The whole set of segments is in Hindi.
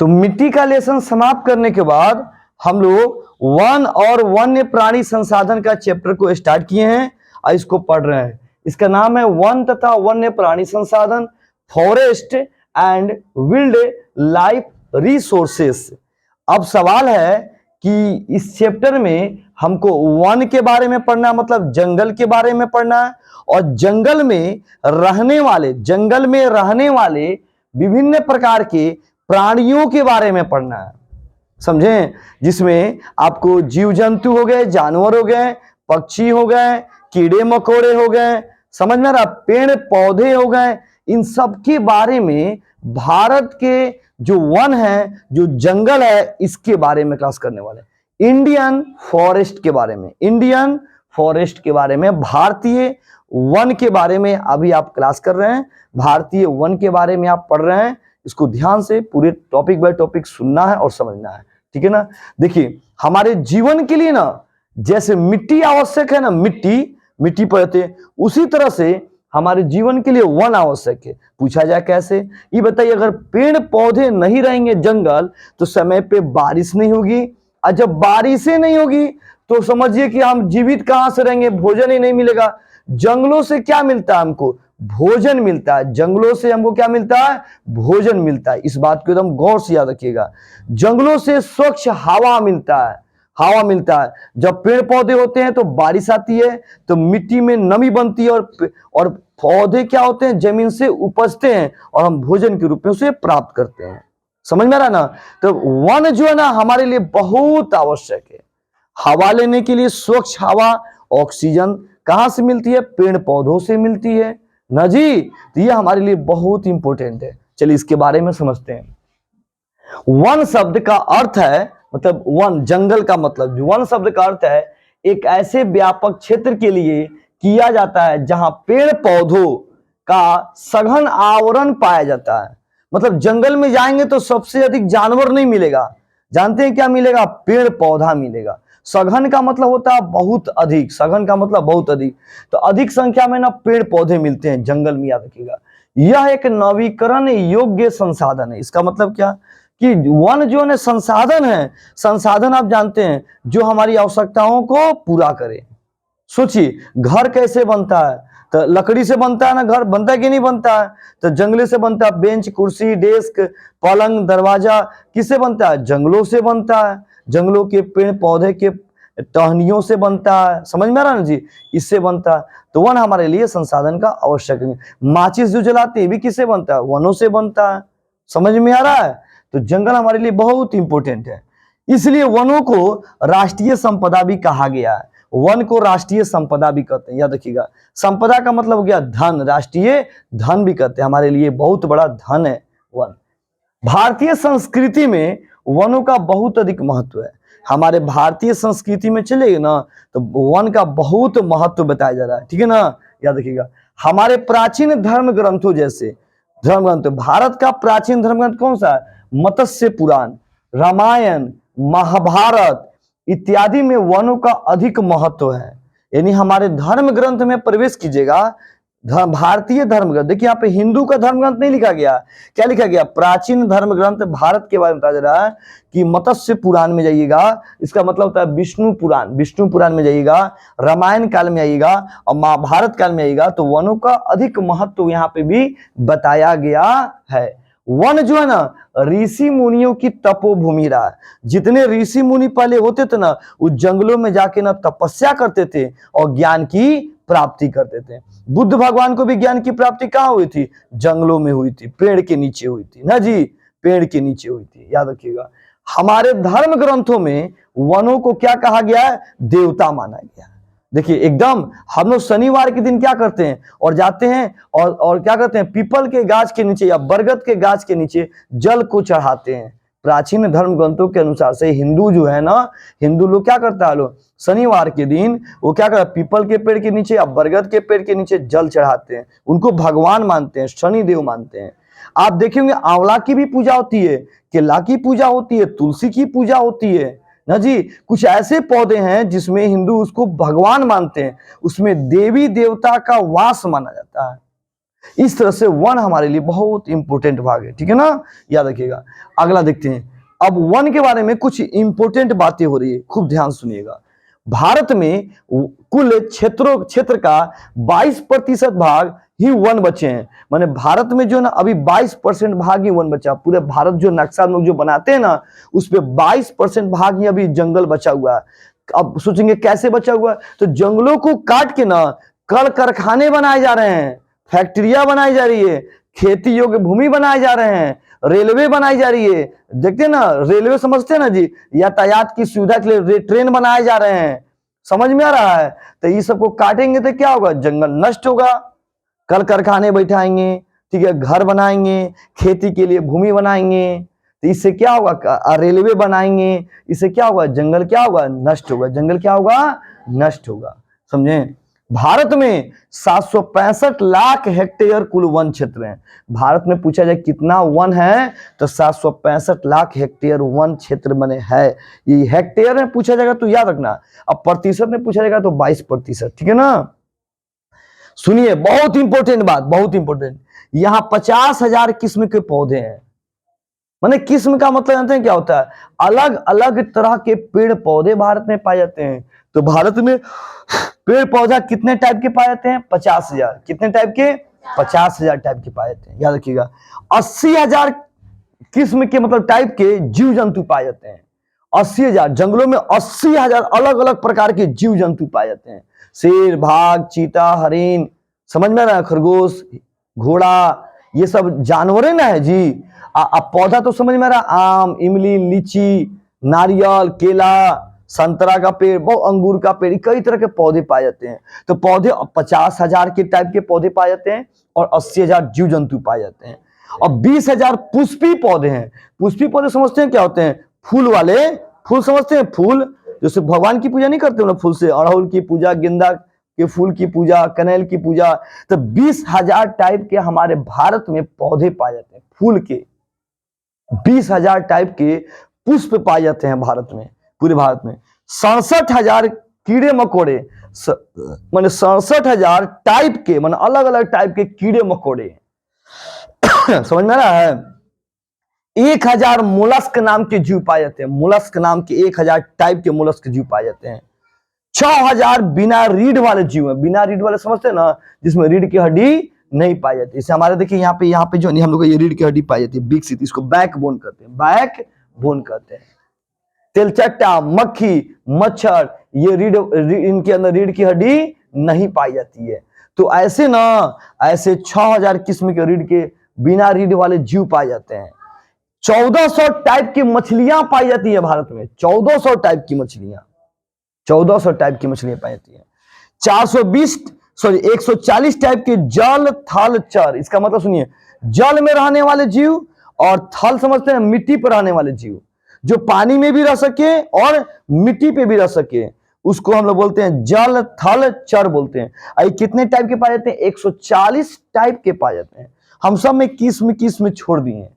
तो मिट्टी का लेसन समाप्त करने के बाद हम लोग वन और वन्य प्राणी संसाधन का चैप्टर को स्टार्ट किए हैं और इसको पढ़ रहे हैं। इसका नाम है वन तथा वन्य प्राणी संसाधन, forest and wildlife resources. अब सवाल है कि इस चैप्टर में हमको वन के बारे में पढ़ना है, मतलब जंगल के बारे में पढ़ना है, और जंगल में रहने वाले विभिन्न प्रकार के प्राणियों के बारे में पढ़ना है, समझें, जिसमें आपको जीव जंतु हो गए, जानवर हो गए, पक्षी हो गए, कीड़े मकोड़े हो गए, समझ में आ रहा, पेड़ पौधे हो गए, इन सब के बारे में भारत के जो वन है, जो जंगल है, इसके बारे में क्लास करने वाले। इंडियन फॉरेस्ट के बारे में, भारतीय वन के बारे में अभी आप क्लास कर रहे हैं, भारतीय वन के बारे में आप पढ़ रहे हैं। इसको ध्यान से पूरे टॉपिक बाय टॉपिक सुनना है और समझना है, ठीक है ना। देखिए, हमारे जीवन के लिए ना जैसे मिट्टी आवश्यक है ना, मिट्टी पढ़ते, उसी तरह से हमारे जीवन के लिए वन आवश्यक है। पूछा जाए कैसे, ये बताइए, अगर पेड़ पौधे नहीं रहेंगे जंगल, तो समय पे बारिश नहीं होगी, और जब बारिशें नहीं होगी तो समझिए कि हम जीवित कहां से रहेंगे, भोजन ही नहीं मिलेगा। जंगलों से क्या मिलता है हमको, भोजन मिलता है। जंगलों से हमको क्या मिलता है, भोजन मिलता है। इस बात को एकदम गौर से याद रखिएगा। जंगलों से स्वच्छ हवा मिलता है, जब पेड़ पौधे होते हैं तो बारिश आती है, तो मिट्टी में नमी बनती है, और पौधे क्या होते हैं, जमीन से उपजते हैं और हम भोजन के रूप में उसे प्राप्त करते हैं। समझ में आ रहा ना। तो वन जो है ना हमारे लिए बहुत आवश्यक है। हवा लेने के लिए स्वच्छ हवा, ऑक्सीजन कहां से मिलती है, पेड़ पौधों से मिलती है ना जी। तो ये हमारे लिए बहुत इंपॉर्टेंट है। चलिए इसके बारे में समझते हैं। वन शब्द का अर्थ है, मतलब वन, जंगल का मतलब, वन शब्द का अर्थ है एक ऐसे व्यापक क्षेत्र के लिए किया जाता है जहां पेड़ पौधों का सघन आवरण पाया जाता है। मतलब जंगल में जाएंगे तो सबसे अधिक जानवर नहीं मिलेगा, जानते हैं क्या मिलेगा, पेड़ पौधा मिलेगा। सघन का मतलब होता है बहुत अधिक, सघन का मतलब बहुत अधिक, तो अधिक संख्या में ना पेड़ पौधे मिलते हैं जंगल में, याद रखिएगा। यह एक नवीकरण योग्य संसाधन है। इसका मतलब क्या कि वन जो है संसाधन है, संसाधन आप जानते हैं जो हमारी आवश्यकताओं को पूरा करे। सोचिए, घर कैसे बनता है, तो लकड़ी से बनता है ना, घर बनता है कि नहीं बनता है, तो जंगले से बनता है। बेंच, कुर्सी, डेस्क, पलंग, दरवाजा किससे बनता है, जंगलों से बनता है। जंगलों के पेड़ पौधे के टहनियों से बनता है, समझ में आ रहा है ना जी, इससे बनता है। तो वन हमारे लिए संसाधन का आवश्यक है। माचिस जो जलाते हैं भी किससे बनता है, वनों से बनता है। समझ में आ रहा है। तो जंगल हमारे लिए बहुत इंपॉर्टेंट है, इसलिए वनों को राष्ट्रीय संपदा भी कहा गया है। वन को राष्ट्रीय संपदा भी कहते हैं, याद रखिएगा। संपदा का मतलब हो गया धन, राष्ट्रीय धन भी कहते हैं, हमारे लिए बहुत बड़ा धन है वन। भारतीय संस्कृति में वनों का बहुत अधिक महत्व है। हमारे भारतीय संस्कृति में चलेगा ना तो वन का बहुत महत्व बताया जा रहा है, ठीक है ना, याद रखिएगा। हमारे प्राचीन धर्म ग्रंथों जैसे धर्म ग्रंथ, भारत का प्राचीन धर्म ग्रंथ कौन सा है, मत्स्य पुराण, रामायण, महाभारत इत्यादि में वनों का अधिक महत्व है। यानी हमारे धर्म ग्रंथ में प्रवेश कीजिएगा, भारतीय धर्म ग्रंथ, देखिए यहाँ पे हिंदू का धर्म ग्रंथ नहीं लिखा गया, क्या लिखा गया, प्राचीन धर्म ग्रंथ भारत के बारे में बताया जा रहा है कि मत्स्य पुराण में जाइएगा, इसका मतलब होता है विष्णु पुराण में जाइएगा, रामायण काल में आइएगा और महाभारत काल में आइएगा, तो वनों का अधिक महत्व यहाँ पे भी बताया गया है। वन जो है ना ऋषि मुनियों की तपोभूमि रहा है। जितने ऋषि मुनि पहले होते थे ना, उस जंगलों में जाके ना तपस्या करते थे और ज्ञान की प्राप्ति करते थे। बुद्ध भगवान को भी ज्ञान की प्राप्ति कहाँ हुई थी, जंगलों में हुई थी, पेड़ के नीचे हुई थी ना जी, पेड़ के नीचे हुई थी, याद रखिएगा। हमारे धर्म ग्रंथों में वनों को क्या कहा गया है, देवता माना गया है। देखिए एकदम, हम लोग शनिवार के दिन क्या करते हैं और जाते हैं और क्या करते हैं, पीपल के गाछ के नीचे या बरगद के गाछ के नीचे जल को चढ़ाते हैं। प्राचीन धर्म ग्रंथों के अनुसार से हिंदू जो है ना, हिंदू लोग क्या करता है, लोग शनिवार के दिन वो क्या करता है, पीपल के पेड़ के नीचे या बरगद के पेड़ के नीचे जल चढ़ाते हैं, उनको भगवान मानते हैं, शनिदेव मानते हैं। आप देखेंगे आंवला की भी पूजा होती है, केला की पूजा होती है, तुलसी की पूजा होती है ना जी। कुछ ऐसे पौधे हैं जिसमें हिंदू उसको भगवान मानते हैं, उसमें देवी देवता का वास माना जाता है। इस तरह से वन हमारे लिए बहुत इंपॉर्टेंट भाग है, ठीक है ना, याद रखिएगा। अगला देखते हैं, अब वन के बारे में कुछ इंपॉर्टेंट बातें हो रही है, खूब ध्यान सुनिएगा। भारत में कुल क्षेत्र का 22% भाग ही वन बचे हैं। माने भारत में जो ना अभी 22% भाग ही वन बचा। पूरे भारत जो नक्शा लोग जो बनाते हैं ना, उस पे 22% भाग ही अभी जंगल बचा हुआ है। अब सोचेंगे कैसे बचा हुआ है, तो जंगलों को काट के ना कल कारखाने बनाए जा रहे हैं, फैक्ट्रियां बनाई जा रही है, खेती योग्य भूमि बनाए जा रहे हैं, रेलवे बनाई जा रही है। देखते हैं ना, रेलवे समझते हैं ना जी, यातायात की सुविधा के लिए ट्रेन बनाए जा रहे हैं। समझ में आ रहा है? तो ये सबको काटेंगे तो क्या होगा, जंगल नष्ट होगा, कल कारखाने बैठाएंगे, ठीक है, घर बनाएंगे, खेती के लिए भूमि बनाएंगे, तो इससे क्या होगा, रेलवे बनाएंगे, इससे क्या होगा, जंगल क्या होगा, नष्ट होगा। जंगल क्या होगा, नष्ट होगा। समझे? भारत में 765 लाख हेक्टेयर कुल वन क्षेत्र है। भारत में पूछा जाए कितना वन है, तो 765 लाख हेक्टेयर वन क्षेत्र बने है। ये हेक्टेयर में पूछा जाएगा तो याद रखना, अब प्रतिशत में पूछा जाएगा तो 22%, ठीक है ना। सुनिए, बहुत इंपॉर्टेंट बात, बहुत इंपॉर्टेंट, यहां 50,000 किस्म के पौधे हैं। माने किस्म का मतलब जानते हैं क्या होता है, अलग अलग तरह के पेड़ पौधे भारत में पाए जाते हैं। तो भारत में पेड़ पौधा कितने टाइप के पाए जाते हैं, 50,000। कितने टाइप के, 50,000 टाइप के पाए जाते हैं, याद रखिएगा। 80,000 किस्म के मतलब टाइप के जीव जंतु पाए जाते हैं। 80,000 जंगलों में 80,000 अलग अलग प्रकार के जीव जंतु पाए जाते हैं। शेर, बाघ, चीता, हरिन, समझ में ना, खरगोश, घोड़ा, ये सब जानवर ना है जी। अब पौधा तो समझ में आ रहा, आम, इमली, लीची, नारियल, केला, संतरा का पेड़, बहुत अंगूर का पेड़, कई तरह के पौधे पाए जाते हैं। तो पौधे 50,000 के टाइप के पौधे पाए जाते हैं और 80,000 जीव जंतु पाए जाते हैं। और 20,000 पुष्पी पौधे हैं। पुष्पी पौधे समझते हैं क्या होते हैं, फूल वाले, फूल समझते हैं, फूल जैसे भगवान की पूजा नहीं करते ना फूल से, अड़हुल की पूजा, गेंदा के फूल की पूजा, कनेल की पूजा। तो 20,000 टाइप के हमारे भारत में पौधे पाए जाते हैं, फूल के 20,000 टाइप के पुष्प पाए जाते हैं भारत में, पूरे भारत में। 67,000 कीड़े मकोड़े, माने 67,000 टाइप के, माने अलग अलग टाइप के कीड़े मकोड़े समझ में आ रहा है। 1,000 मोलस्क नाम के जीव पाए जाते हैं। मोलस्क नाम के 1,000 टाइप के मोलस्क जीव पाए जाते हैं। 6,000 बिना रीढ़ वाले जीव है। बिना रीढ़ वाले समझते हैं ना, जिसमें रीढ़ की हड्डी नहीं पाई जाती। जैसे हमारे देखिए यहाँ पे जो नहीं, हम लोग ये रीढ़ की हड्डी पाई जाती है, विकसित, इसको बैक बोन कहते हैं, बैक बोन कहते हैं। तेलचट्टा, मक्खी, मच्छर, ये इनके अंदर रीढ़ की हड्डी नहीं पाई जाती है। तो ऐसे ना, ऐसे 6,000 किस्म के रीढ़ के, बिना रीढ़ वाले जीव पाए जाते हैं। 1400 टाइप की मछलियां पाई जाती है भारत में। 1400 टाइप की मछलियां, 1400 टाइप की मछलियां पाई जाती है। 140 टाइप के जल, थल, चर। इसका मतलब सुनिए, जल में रहने वाले जीव और थल समझते हैं मिट्टी पर रहने वाले जीव, जो पानी में भी रह सके और मिट्टी पे भी रह सके, उसको हम लोग बोलते हैं जल, थल, चर बोलते हैं। आई कितने टाइप के पाए जाते हैं, 140 टाइप के पाए जाते हैं। हम सब में किस्म किस्म छोड़ दिए,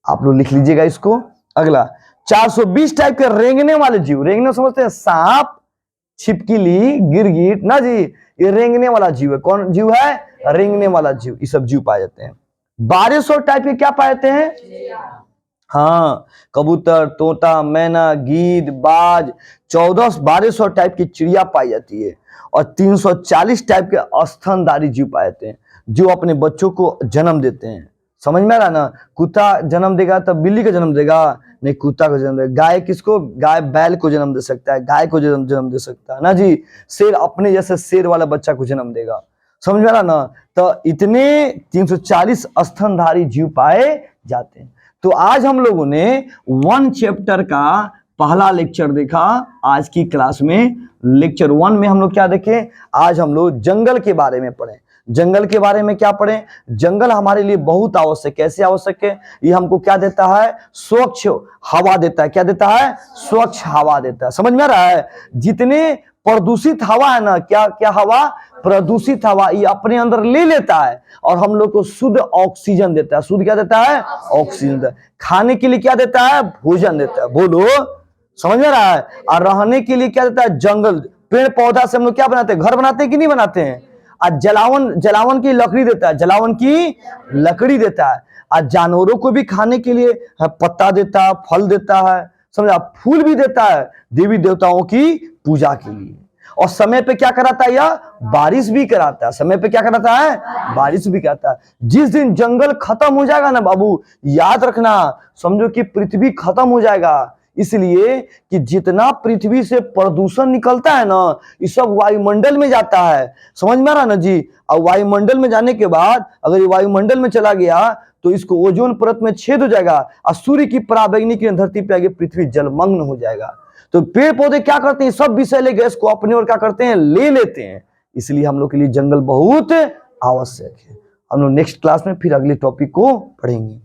आप लोग लिख लीजिएगा इसको। अगला 420 टाइप के रेंगने वाले जीव। रेंगने समझते हैं, सांप, छिपकली, गिरगिट ना जी, ये रेंगने वाला जीव है। कौन जीव है, रेंगने वाला जीव। ये सब जीव पाए जाते हैं। 1200 टाइप के क्या पाए जाते हैं, हाँ, कबूतर, तोता, मैना, गीद, बाज, 1200 टाइप की चिड़िया पाई जाती है। और 340 टाइप के स्तनधारी जीव पाए जाते हैं, जो अपने बच्चों को जन्म देते हैं। समझ में आ रहा ना, कुत्ता जन्म देगा तब बिल्ली का जन्म देगा, नहीं कुत्ता को जन्म देगा। गाय किसको, गाय बैल को जन्म दे सकता है, गाय को जन्म दे सकता है ना जी। शेर अपने जैसे शेर वाला बच्चा को जन्म देगा। समझ में आ रहा ना। तो इतने 340 स्तनधारी जीव पाए जाते हैं। तो आज हम लोगों ने वन चैप्टर का पहला लेक्चर देखा आज की क्लास में। लेक्चर 1 में हम लोग क्या देखे, आज हम लोग जंगल के बारे में पढ़े। जंगल के बारे में क्या पढ़े, जंगल हमारे लिए बहुत आवश्यक। कैसे आवश्यक है, ये हमको क्या देता है, स्वच्छ हवा देता है। क्या देता है, स्वच्छ हवा देता है। समझ में आ रहा है। जितने प्रदूषित हवा है ना, क्या क्या हवा, प्रदूषित हवा, ये अपने अंदर ले लेता है और हम लोग को शुद्ध ऑक्सीजन देता है। शुद्ध क्या देता है, ऑक्सीजन देता है। खाने के लिए क्या देता है, भोजन देता है। बोलो, समझ में आ रहा है। और रहने के लिए क्या देता है, जंगल, पेड़ पौधा से हम लोग क्या बनाते हैं, घर बनाते हैं कि नहीं बनाते हैं। और जलावन की लकड़ी देता है, जलावन की लकड़ी देता है। और जानवरों को भी खाने के लिए पत्ता देता है, फल देता है, समझा, फूल भी देता है देवी देवताओं की पूजा के लिए। और समय पे क्या कराता है यह? बारिश भी कराता है। समय पे क्या कराता है? बारिश भी कराता है। जिस दिन जंगल खत्म हो जाएगा ना बाबू, याद रखना, समझो कि पृथ्वी खत्म हो जाएगा। इसलिए कि जितना पृथ्वी से प्रदूषण निकलता है ना, ये सब वायुमंडल में जाता है। समझ में आ रहा ना जी? और वायुमंडल में जाने के बाद अगर ये वायुमंडल में चला गया तो इसको ओजोन परत में छेद हो जाएगा और सूर्य की पराबैंगनी किरण धरती पे आगे पृथ्वी जलमग्न हो जाएगा। तो पेड़ पौधे क्या करते हैं? सब विषैले गैस को अपने और क्या करते हैं? ले लेते हैं। इसलिए हम लोग के लिए जंगल बहुत आवश्यक है। हम लोग नेक्स्ट क्लास में फिर अगले टॉपिक को पढ़ेंगे।